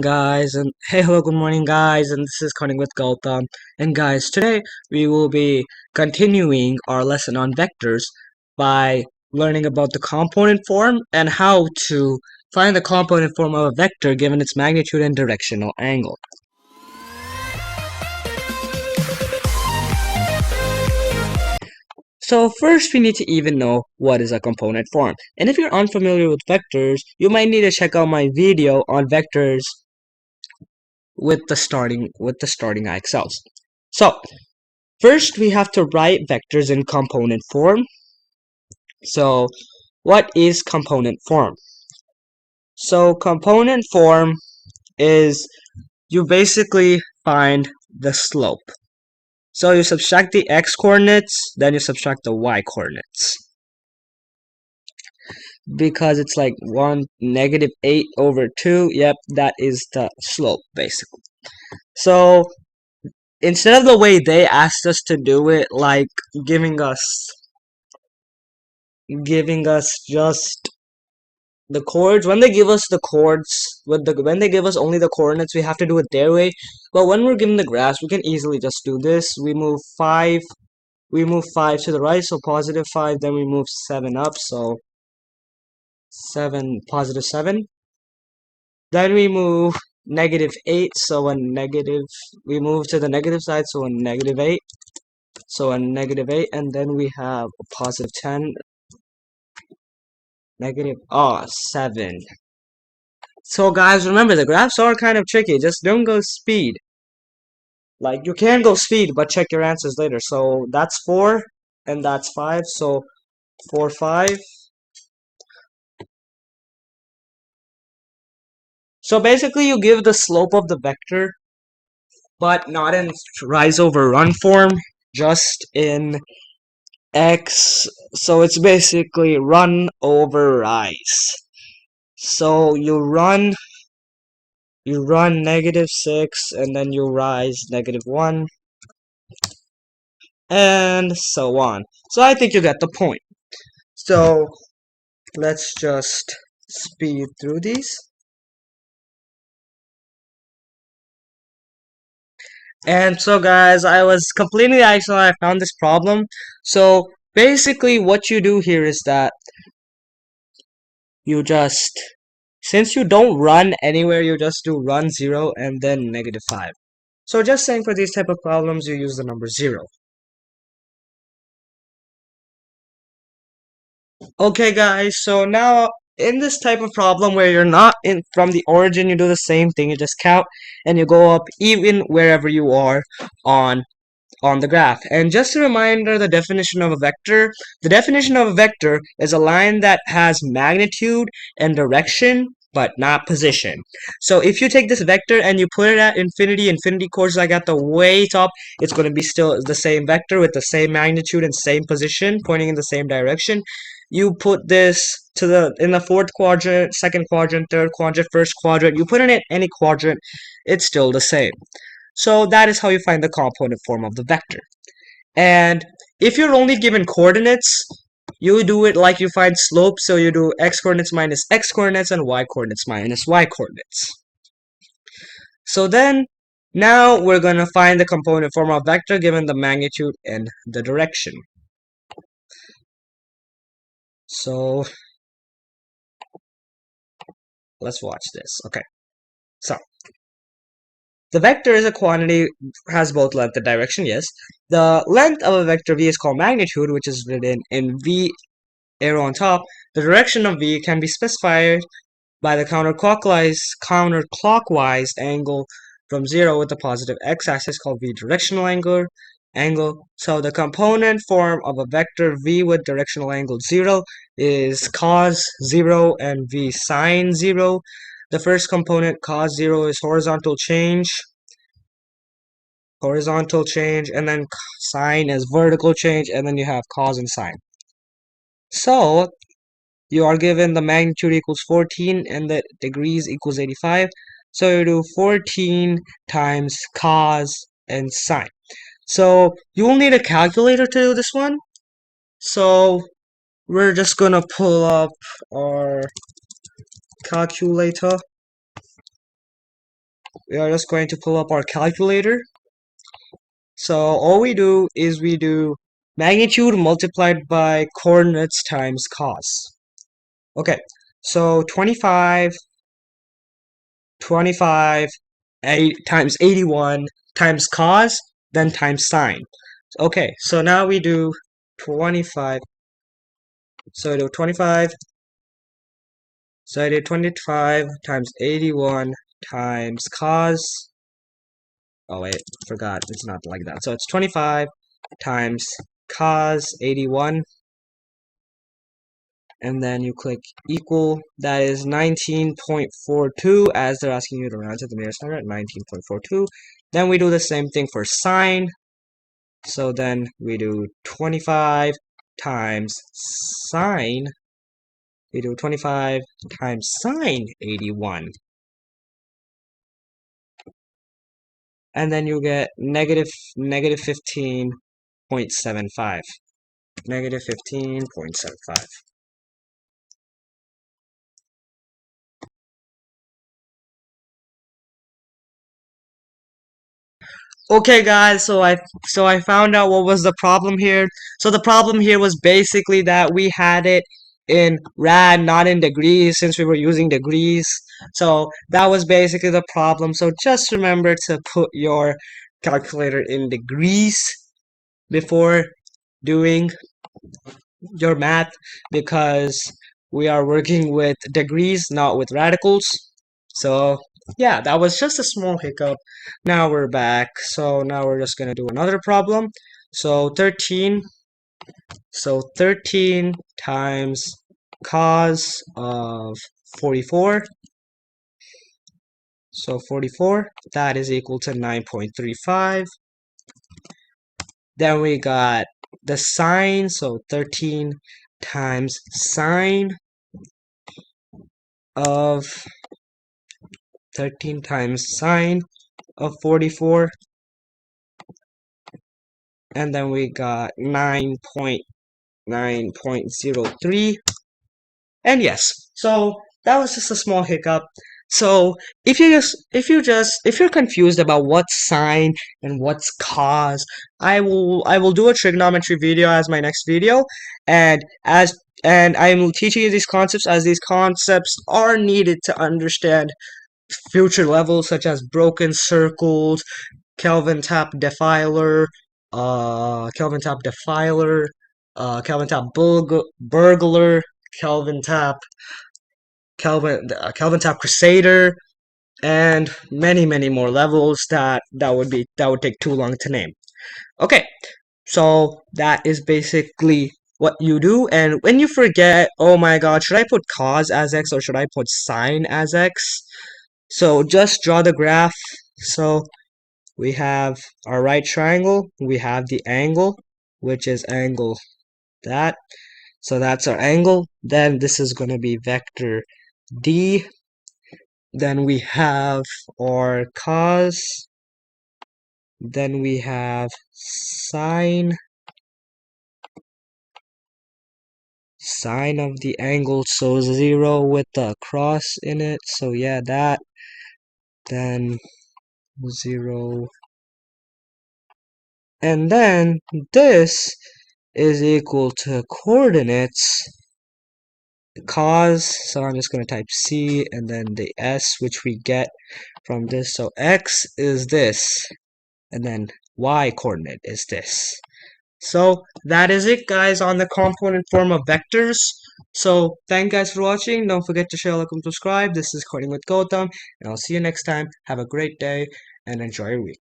guys, and hey, hello, good morning, guys, and this is Coding with Gautam. And guys, today we will be continuing our lesson on vectors by learning about the component form and how to find the component form of a vector given its magnitude and directional angle. So first we need to even know what is a component form. And if you're unfamiliar with vectors, you might need to check out my video on vectors with the starting axles. So first we have to write vectors in component form. So what is component form? So component form is you basically find the slope. So you subtract the x coordinates, then you subtract the y coordinates. Because it's like 1 -8 over 2, yep, that is the slope basically. So instead of the way they asked us to do it, like giving us just the chords, when they give us the chords when they give us only the coordinates, we have to do it their way. But when we're given the graphs, we can easily just do this. We move 5 to the right, so +5, then we move 7 up, so 7, +7. Then we move -8, so we move to the negative side, so a -8, and then we have a +10, -7. So guys, remember the graphs are kind of tricky. Just don't go speed. Like you can go speed, but check your answers later. So that's 4 and that's 5. So 4, 5. So basically you give the slope of the vector, but not in rise over run form, just in x. So it's basically run over rise. So you run -6 and then you rise -1 and so on. So I think you get the point. So let's just speed through these. And so guys, I was completing the Excel and I found this problem. So basically what you do here is that you just, since you don't run anywhere, you just do run 0 and then -5. So just saying for these type of problems, you use the number 0. Okay guys, so now in this type of problem where you're not in from the origin, you do the same thing. You just count and you go up even wherever you are on the graph. And just a reminder, the definition of a vector. The definition of a vector is a line that has magnitude and direction, but not position. So if you take this vector and you put it at infinity course, like at the way top, it's going to be still the same vector with the same magnitude and same position, pointing in the same direction. You put this in the fourth quadrant, second quadrant, third quadrant, first quadrant. You put it in any quadrant, it's still the same. So that is how you find the component form of the vector. And if you're only given coordinates, you do it like you find slope, so you do x coordinates minus x coordinates and y coordinates minus y coordinates. So then, now we're going to find the component form of vector given the magnitude and the direction. So, let's watch this. Okay, so the vector is a quantity, has both length and direction, yes. The length of a vector v is called magnitude, which is written in v arrow on top. The direction of v can be specified by the counterclockwise angle from 0 with the positive x-axis called v directional angle. So the component form of a vector v with directional angle 0 is cos 0 and v sine 0. The first component, cos 0, is horizontal change, and then sine is vertical change, and then you have cos and sine. So you are given the magnitude equals 14 and the degrees equals 85. So you do 14 times cos and sine. So you will need a calculator to do this one. So we're just gonna pull up our calculator. we are just going to pull up our calculator. So all we do is we do magnitude multiplied by coordinates times cos. Okay, so 25 times 81 times cos, then times sine. Okay, so now we do 25. So I do 25. So I did 25 times 81 times cos. Oh wait, forgot. It's not like that. So it's 25 times cos 81. And then you click equal. That is 19.42, as they're asking you to round to the nearest number at 19.42. Then we do the same thing for sine. So then we do 25 times sine. We do 25 times sine 81. And then you get negative 15.75. Negative 15.75. Okay guys, so I found out what was the problem here. So the problem here was basically that we had it in rad, not in degrees, since we were using degrees. So that was basically the problem. So just remember to put your calculator in degrees before doing your math, because we are working with degrees, not with radicals. So yeah, that was just a small hiccup. Now we're back. So now we're just gonna do another problem. So 13 times cos of 44. So 44, that is equal to 9.35. Then we got the sine, so 13 times sine of 13 times sine of 44. And then we got 9.9.03. And yes, so that was just a small hiccup. So if you're confused about what's sine and what's cos, I will do a trigonometry video as my next video, and I'm teaching you these concepts, as these concepts are needed to understand future levels such as broken circles, Kelvin tap defiler, Kelvin tap defiler, Kelvin tap burglar, Kelvin tap Kelvin tap crusader, and many more levels that would take too long to name. Okay, so that is basically what you do. And when you forget, oh my god, should I put cos as x or should I put sine as x? So just draw the graph. So we have our right triangle, we have the angle, which is angle that. So that's our angle. Then this is going to be vector D. Then we have our cos. Then we have sine. Sine of the angle, so 0 with the cross in it. So yeah, that. Then 0. And then this is equal to coordinates cos. So I'm just going to type C and then the S, which we get from this. So X is this, and then Y coordinate is this. So that is it, guys, on the component form of vectors. So thank you guys for watching. Don't forget to share, like, and subscribe. This is Coding with Gautam, and I'll see you next time. Have a great day and enjoy your week.